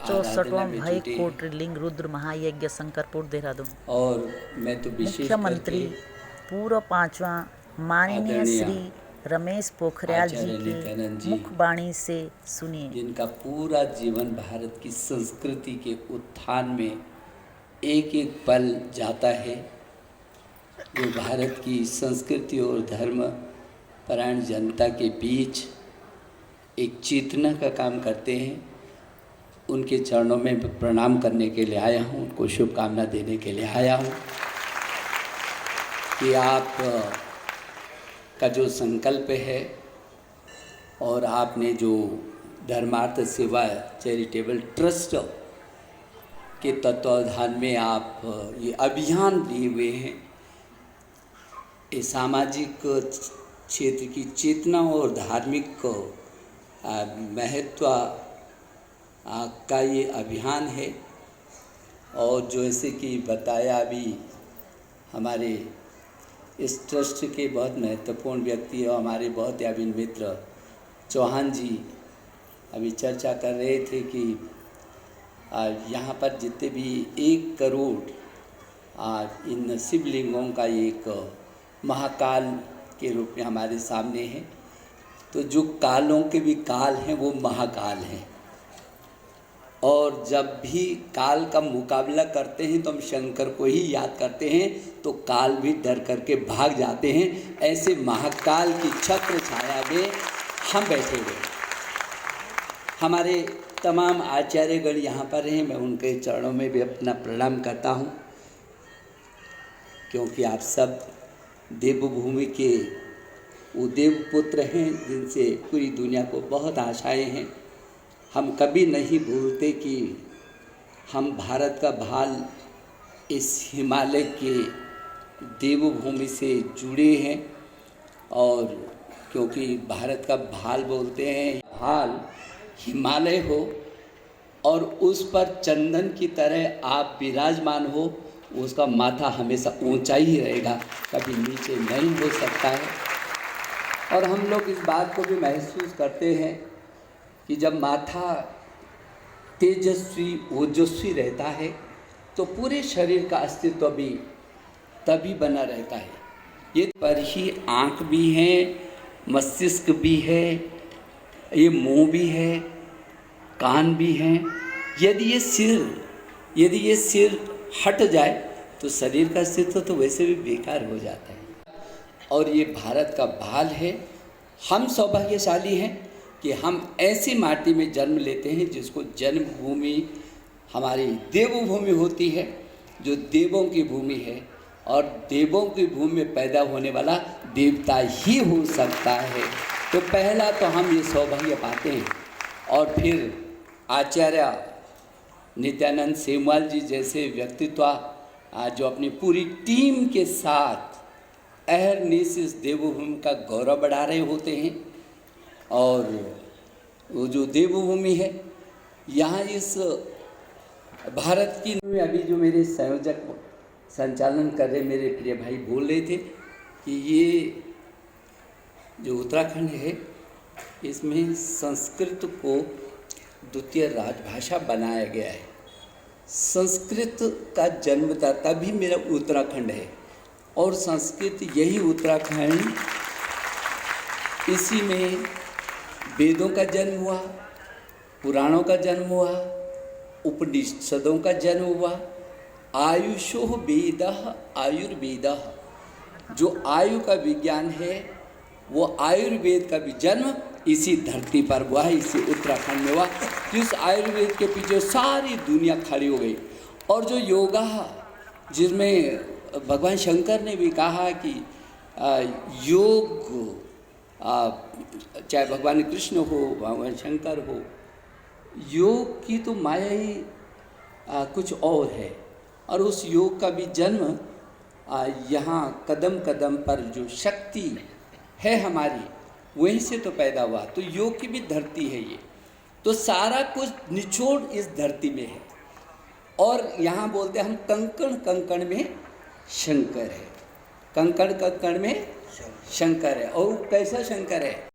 आराधना 64वां में भाई जुटे हैं। कोटलिंग रुद्र महायज्ञ शंकरपुर देहरादून। और मैं तो विशेष मुख्यमंत्री करके पूर्व 5वां माननीय आदरणीय श्री रमेश पोखरियाल जी आचार्य के नित्यानंद जी, मुखबाणी से सुनिए। जिनका पूरा जीवन भारत की संस्कृति के उत्थान में एक एक पल जाता है, जो भारत की संस्कृति और धर्म परायण जनता के बीच एक चेतना का काम करते हैं। उनके चरणों में प्रणाम करने के लिए आया हूँ, उनको शुभकामना देने के लिए आया हूँ कि आप का जो संकल्प है और आपने जो धर्मार्थ सेवा चैरिटेबल ट्रस्ट के तत्वावधान में आप ये अभियान लिए हुए हैं, ये सामाजिक क्षेत्र की चेतना और धार्मिक महत्व का ये अभियान है। और जो ऐसे कि बताया अभी हमारे इस ट्रस्ट के बहुत महत्वपूर्ण व्यक्ति और हमारे बहुत याबीन मित्र चौहान जी अभी चर्चा कर रहे थे कि यहाँ पर जितने भी 1 करोड़ इन शिवलिंगों का एक महाकाल के रूप में हमारे सामने है। तो जो कालों के भी काल हैं वो महाकाल हैं, और जब भी काल का मुकाबला करते हैं तो हम शंकर को ही याद करते हैं, तो काल भी डर करके भाग जाते हैं। ऐसे महाकाल की छत्र छाया में हम बैठे हुए। हमारे तमाम आचार्यगण यहाँ पर हैं, मैं उनके चरणों में भी अपना प्रणाम करता हूँ, क्योंकि आप सब देवभूमि के वो देवपुत्र हैं जिनसे पूरी दुनिया को बहुत आशाएं हैं। हम कभी नहीं भूलते कि हम भारत का भाल इस हिमालय के देवभूमि से जुड़े हैं, और क्योंकि भारत का भाल बोलते हैं, भाल हिमालय हो और उस पर चंदन की तरह आप विराजमान हो, उसका माथा हमेशा ऊंचा ही रहेगा, कभी नीचे नहीं हो सकता है। और हम लोग इस बात को भी महसूस करते हैं कि जब माथा तेजस्वी ओजस्वी रहता है तो पूरे शरीर का अस्तित्व भी तभी बना रहता है। ये पर ही आँख भी है, मस्तिष्क भी है, ये मुंह भी है, कान भी हैं। यदि ये सिर हट जाए तो शरीर का अस्तित्व तो वैसे भी बेकार हो जाता है। और ये भारत का भाल है। हम सौभाग्यशाली हैं कि हम ऐसी माटी में जन्म लेते हैं जिसको जन्मभूमि हमारी देवभूमि होती है, जो देवों की भूमि है, और देवों की भूमि में पैदा होने वाला देवता ही हो सकता है। तो पहला तो हम ये सौभाग्य पाते हैं। और फिर आचार्य नित्यानंद सेमवाल जी जैसे व्यक्तित्व जो अपनी पूरी टीम के साथ अहरनिश इस देवभूमि का गौरव बढ़ा रहे होते हैं। और वो जो देवभूमि है, यहाँ इस भारत की में अभी जो मेरे संयोजक संचालन कर रहे मेरे प्रिय भाई बोल रहे थे कि ये जो उत्तराखंड है, इसमें संस्कृत को द्वितीय राजभाषा बनाया गया है। संस्कृत का जन्मदाता भी मेरा उत्तराखंड है, और संस्कृत यही उत्तराखंड, इसी में वेदों का जन्म हुआ, पुराणों का जन्म हुआ, उपनिषदों का जन्म हुआ। आयुषो वेदः आयुर्वेदः, जो आयु का विज्ञान है वो आयुर्वेद का भी जन्म इसी धरती पर हुआ है, इसी उत्तराखंड में हुआ। जिस आयुर्वेद के पीछे सारी दुनिया खड़ी हो गई। और जो योगा, जिसमें भगवान शंकर ने भी कहा कि योग, चाहे भगवान कृष्ण हो, भगवान शंकर हो, योग की तो माया ही कुछ और है। और उस योग का भी जन्म यहाँ कदम कदम पर जो शक्ति है हमारी, वहीं से तो पैदा हुआ। तो योग की भी धरती है ये। तो सारा कुछ निचोड़ इस धरती में है। और यहाँ बोलते हैं हम कंकण कंकण में शंकर है, कंकण कंकण में शंकर है। और कैसा शंकर है?